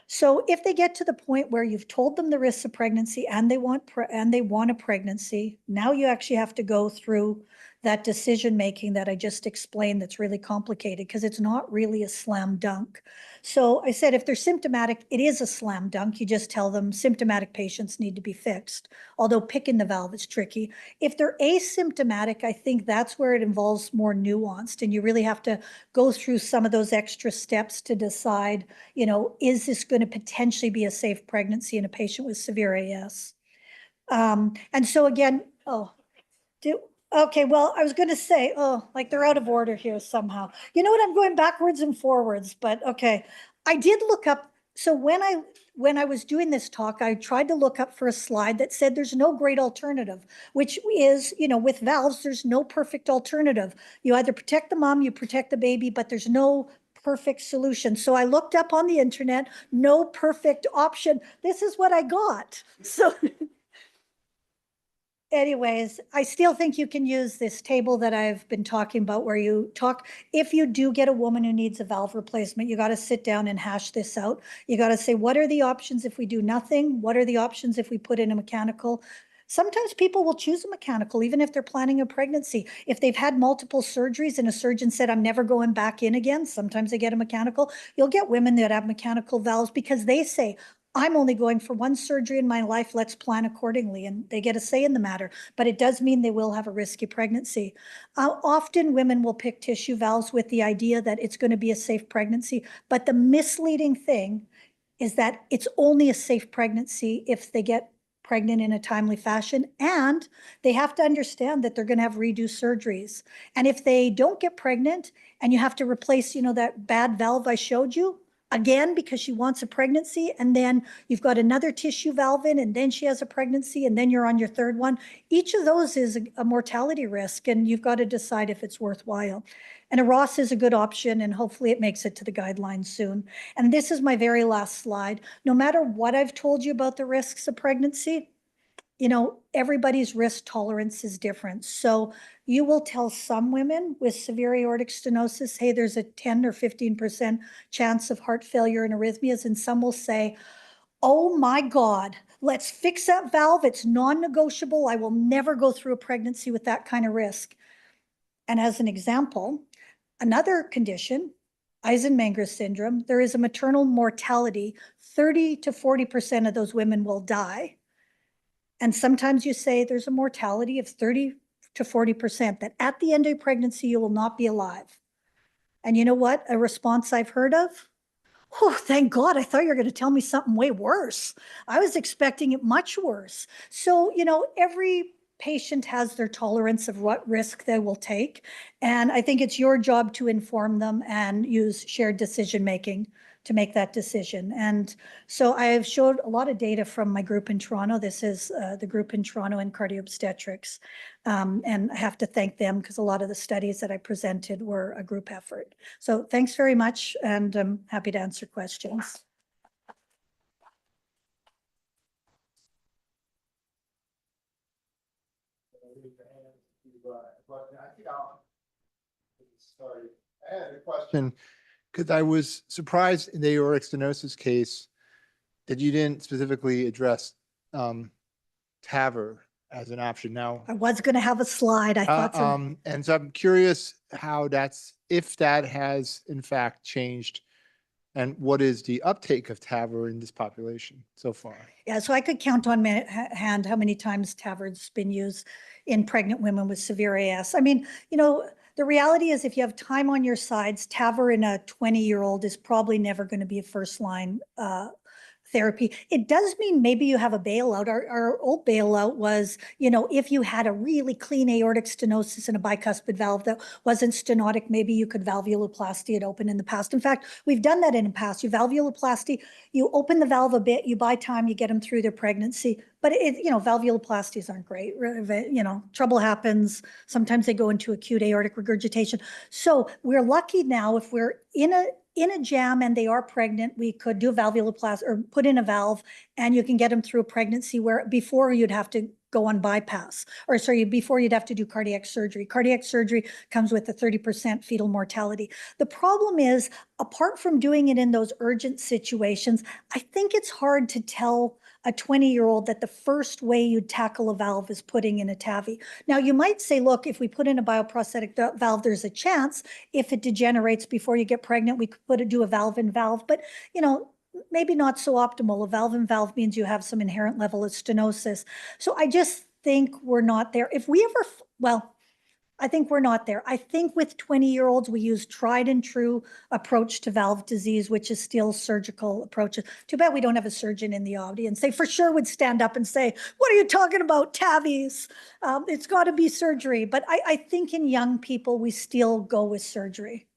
Speaker 3: So if they get to the point where you've told them the risks of pregnancy and they want a pregnancy, now you actually have to go through that decision making that I just explained that's really complicated because it's not really a slam dunk. So I said if they're symptomatic, it is a slam dunk. You just tell them symptomatic patients need to be fixed, although picking the valve is tricky. If they're asymptomatic, I think that's where it involves more nuanced, and you really have to go through some of those extra steps to decide, is this going to potentially be a safe pregnancy in a patient with severe AS? And so again, okay, well, I was going to say, like they're out of order here somehow. You know what? I'm going backwards and forwards, but okay. I did look up. So when I was doing this talk, I tried to look up for a slide that said there's no great alternative, which is, with valves, there's no perfect alternative. You either protect the mom, you protect the baby, but there's no perfect solution. So I looked up on the internet, no perfect option. This is what I got. So anyways, I still think you can use this table that I've been talking about where you talk, if you do get a woman who needs a valve replacement, you got to sit down and hash this out. You got to say, what are the options if we do nothing? What are the options if we put in a mechanical? Sometimes people will choose a mechanical, even if they're planning a pregnancy. If they've had multiple surgeries and a surgeon said, I'm never going back in again, sometimes they get a mechanical. You'll get women that have mechanical valves because they say, I'm only going for one surgery in my life, let's plan accordingly. And they get a say in the matter, but it does mean they will have a risky pregnancy. Often women will pick tissue valves with the idea that it's going to be a safe pregnancy, but the misleading thing is that it's only a safe pregnancy if they get pregnant in a timely fashion, and they have to understand that they're going to have redo surgeries. And if they don't get pregnant and you have to replace, that bad valve I showed you, again, because she wants a pregnancy, and then you've got another tissue valve in, and then she has a pregnancy, and then you're on your third one. Each of those is a mortality risk, and you've got to decide if it's worthwhile. And a Ross is a good option, and hopefully it makes it to the guidelines soon. And this is my very last slide. No matter what I've told you about the risks of pregnancy, everybody's risk tolerance is different. So you will tell some women with severe aortic stenosis, hey, there's a 10 or 15% chance of heart failure and arrhythmias. And some will say, oh my God, let's fix that valve. It's non-negotiable. I will never go through a pregnancy with that kind of risk. And as an example, another condition, Eisenmenger syndrome, there is a maternal mortality. 30 to 40% of those women will die. And sometimes you say there's a mortality of 30 to 40%, that at the end of pregnancy, you will not be alive. And you know what? A response I've heard of? Oh, thank God. I thought you were going to tell me something way worse. I was expecting it much worse. So, every patient has their tolerance of what risk they will take. And I think it's your job to inform them and use shared decision-making to make that decision. And so I have showed a lot of data from my group in Toronto. This is the group in Toronto in cardiobstetrics. And I have to thank them because a lot of the studies that I presented were a group effort. So thanks very much, and I'm happy to answer questions.
Speaker 1: I had a question because I was surprised in the aortic stenosis case that you didn't specifically address TAVR as an option now.
Speaker 3: I was going to have a slide. I thought so.
Speaker 1: And so I'm curious how if that has in fact changed, and what is the uptake of TAVR in this population so far?
Speaker 3: Yeah, so I could count on my hand how many times TAVR's been used in pregnant women with severe AS. I mean, the reality is if you have time on your sides, TAVR in a 20-year-old is probably never going to be a first-line therapy. It does mean maybe you have a bailout. Our old bailout was, if you had a really clean aortic stenosis and a bicuspid valve that wasn't stenotic, maybe you could valvuloplasty it open in the past. In fact, we've done that in the past. You valvuloplasty, you open the valve a bit, you buy time, you get them through their pregnancy. But valvuloplasties aren't great. Trouble happens. Sometimes they go into acute aortic regurgitation. So we're lucky now if we're in a jam and they are pregnant, we could do a valvuloplasty or put in a valve, and you can get them through a pregnancy where before you'd have to go on bypass, or sorry, before you'd have to do cardiac surgery. Cardiac surgery comes with a 30% fetal mortality. The problem is, apart from doing it in those urgent situations, I think it's hard to tell a 20-year-old that the first way you'd tackle a valve is putting in a TAVI. Now, you might say, look, if we put in a bioprosthetic valve, there's a chance if it degenerates before you get pregnant, we could do a valve in valve, but maybe not so optimal. A valve in valve means you have some inherent level of stenosis. So I just think we're not there. If we ever, I think we're not there. I think with 20-year-olds, we use tried and true approach to valve disease, which is still surgical approaches. Too bad we don't have a surgeon in the audience. They for sure would stand up and say, what are you talking about, TAVIs? It's got to be surgery. But I think in young people, we still go with surgery.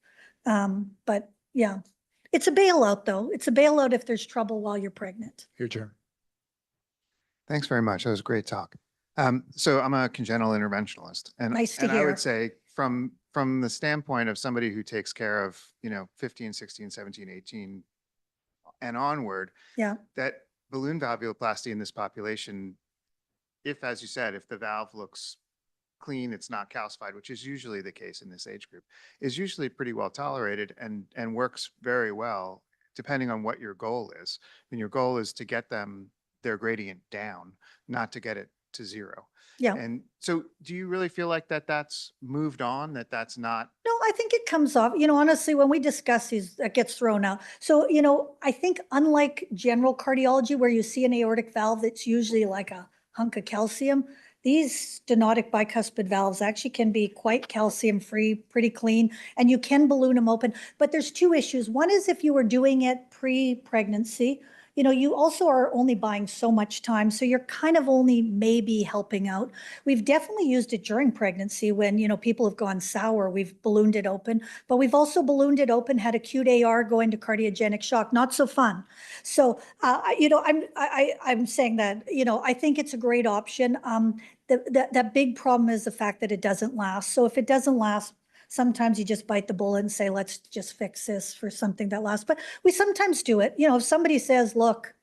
Speaker 3: But yeah, it's a bailout though. It's a bailout if there's trouble while you're pregnant.
Speaker 1: Your turn.
Speaker 4: Thanks very much. That was a great talk. So I'm a congenital interventionalist, and
Speaker 3: Nice to
Speaker 4: I
Speaker 3: hear.
Speaker 4: would say from the standpoint of somebody who takes care of 15, 16, 17, 18 and onward,
Speaker 3: Yeah.
Speaker 4: that balloon valvuloplasty in this population, if, as you said, if the valve looks clean, it's not calcified, which is usually the case in this age group, is usually pretty well tolerated and works very well, depending on what your goal is. And your goal is to get them their gradient down, not to get it to zero.
Speaker 3: Yeah.
Speaker 4: And so do you really feel like that's moved on, that's not?
Speaker 3: No, I think it comes off, honestly, when we discuss these, that gets thrown out. So, I think unlike general cardiology, where you see an aortic valve that's usually like a hunk of calcium, these stenotic bicuspid valves actually can be quite calcium free, pretty clean, and you can balloon them open. But there's two issues. One is if you were doing it pre-pregnancy, you also are only buying so much time. So you're kind of only maybe helping out. We've definitely used it during pregnancy when, people have gone sour. We've ballooned it open, but we've also ballooned it open, had acute AR, go into cardiogenic shock. Not so fun. So, I'm saying that, I think it's a great option. That big problem is the fact that it doesn't last. So if it doesn't last, sometimes you just bite the bullet and say, let's just fix this for something that lasts. But we sometimes do it. If somebody says, look,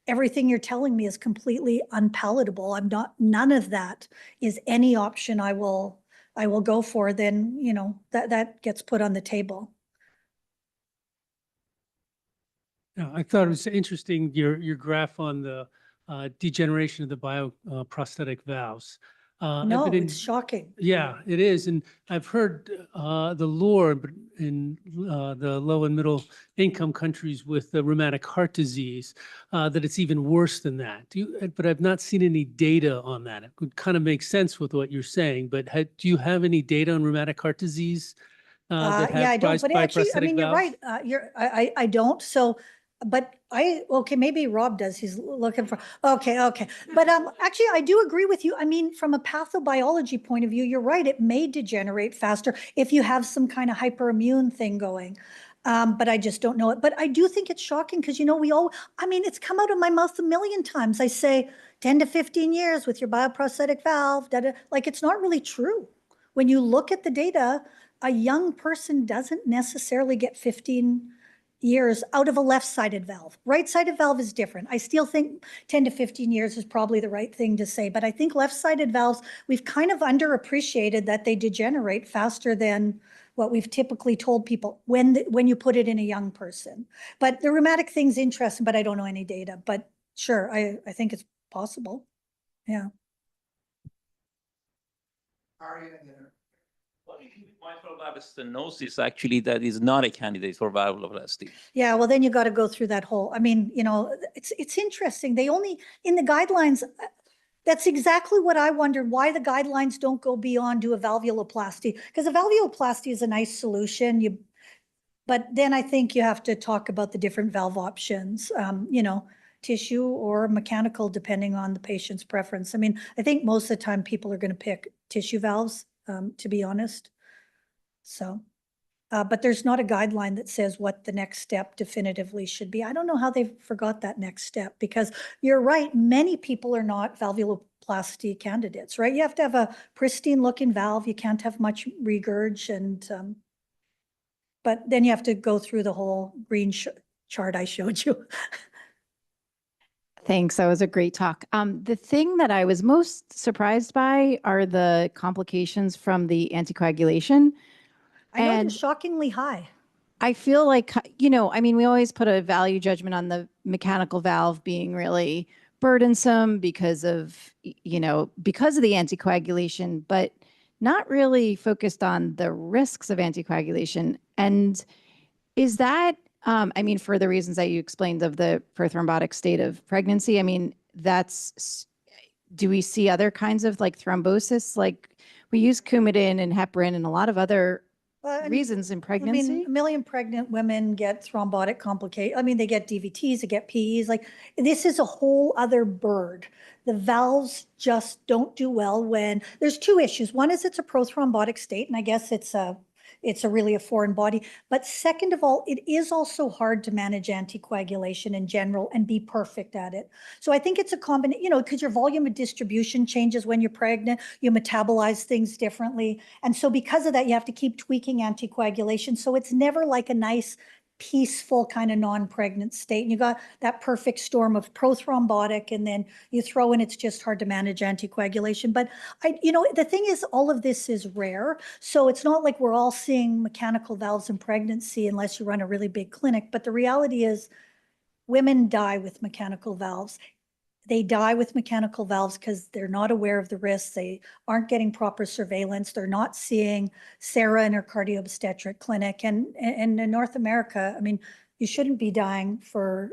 Speaker 3: everything you're telling me is completely unpalatable, none of that is any option I will go for, then, that gets put on the table.
Speaker 5: Yeah, I thought it was interesting, your graph on the degeneration of the bioprosthetic valves.
Speaker 3: No, it's shocking.
Speaker 5: Yeah, it is. And I've heard the lore in the low and middle income countries with the rheumatic heart disease, that it's even worse than that. But I've not seen any data on that. It would kind of make sense with what you're saying, but do you have any data on rheumatic heart disease?
Speaker 3: Yeah, I don't, but actually, I mean, you're right. I don't. So but okay, maybe Rob does. He's looking for, okay. But actually, I do agree with you. I mean, from a pathobiology point of view, you're right. It may degenerate faster if you have some kind of hyperimmune thing going. But I just don't know it. But I do think it's shocking because, I mean, it's come out of my mouth a million times. I say 10 to 15 years with your bioprosthetic valve, like it's not really true. When you look at the data, a young person doesn't necessarily get 15 years out of a left-sided valve. Right-sided valve is different. I still think 10 to 15 years is probably the right thing to say, but I think left-sided valves, we've kind of underappreciated that they degenerate faster than what we've typically told people when you put it in a young person. But the rheumatic thing's interesting, but I don't know any data. But sure, I think it's possible. Yeah.
Speaker 6: Mitral valve stenosis, actually, that is not a candidate for valvuloplasty.
Speaker 3: Yeah, well, then you got to go through that whole, I mean, it's interesting. They only, in the guidelines, that's exactly what I wondered, why the guidelines don't go beyond do a valvuloplasty. Because a valvuloplasty is a nice solution. But then I think you have to talk about the different valve options, tissue or mechanical, depending on the patient's preference. I mean, I think most of the time people are going to pick tissue valves, to be honest. So, but there's not a guideline that says what the next step definitively should be. I don't know how they forgot that next step, because you're right, many people are not valvuloplasty candidates, right? You have to have a pristine looking valve. You can't have much regurg, and but then you have to go through the whole green chart I showed you.
Speaker 7: Thanks. That was a great talk. The thing that I was most surprised by are the complications from the anticoagulation.
Speaker 3: I know they're
Speaker 7: And
Speaker 3: shockingly high.
Speaker 7: I feel like, I mean, we always put a value judgment on the mechanical valve being really burdensome because of the anticoagulation, but not really focused on the risks of anticoagulation. And is that, I mean, for the reasons that you explained of the prothrombotic state of pregnancy, I mean, do we see other kinds of like thrombosis? Like we use Coumadin and heparin and a lot of other reasons in pregnancy?
Speaker 3: I mean, a million pregnant women get thrombotic complications. I mean, they get DVTs, they get PEs. Like, this is a whole other bird. The valves just don't do well when there's two issues. One is it's a prothrombotic state, and I guess it's really a foreign body. But second of all, it is also hard to manage anticoagulation in general and be perfect at it. So I think it's a combination, because your volume of distribution changes when you're pregnant, you metabolize things differently. And so because of that, you have to keep tweaking anticoagulation. So it's never like a nice, peaceful kind of non-pregnant state. And you got that perfect storm of prothrombotic, and then you throw in, it's just hard to manage anticoagulation. But the thing is, all of this is rare. So it's not like we're all seeing mechanical valves in pregnancy unless you run a really big clinic. But the reality is women die with mechanical valves. They die with mechanical valves because they're not aware of the risks. They aren't getting proper surveillance. They're not seeing Sarah in her cardio-obstetric clinic. And in North America, I mean, you shouldn't be dying for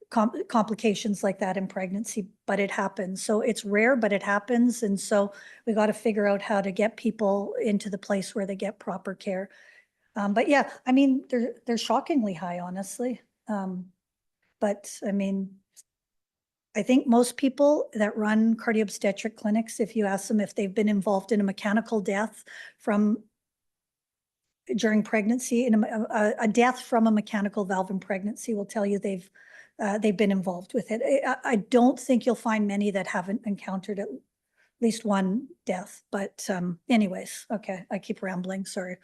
Speaker 3: complications like that in pregnancy, but it happens. So it's rare, but it happens. And so we got to figure out how to get people into the place where they get proper care. But yeah, I mean, they're shockingly high, honestly. But I mean, I think most people that run cardio-obstetric clinics, if you ask them if they've been involved in a mechanical death during pregnancy, a death from a mechanical valve in pregnancy, will tell you they've been involved with it. I don't think you'll find many that haven't encountered at least one death. But anyways, okay, I keep rambling, sorry.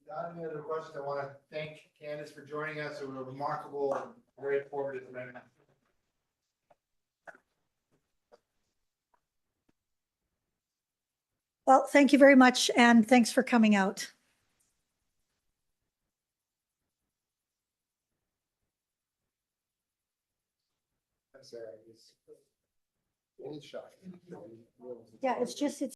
Speaker 1: Without any other questions, I want to thank Candace for joining us. It was a remarkable and very informative event.
Speaker 3: Well, thank you very much, and thanks for coming out.
Speaker 1: Sarah, it's shocking.
Speaker 3: Yeah, it's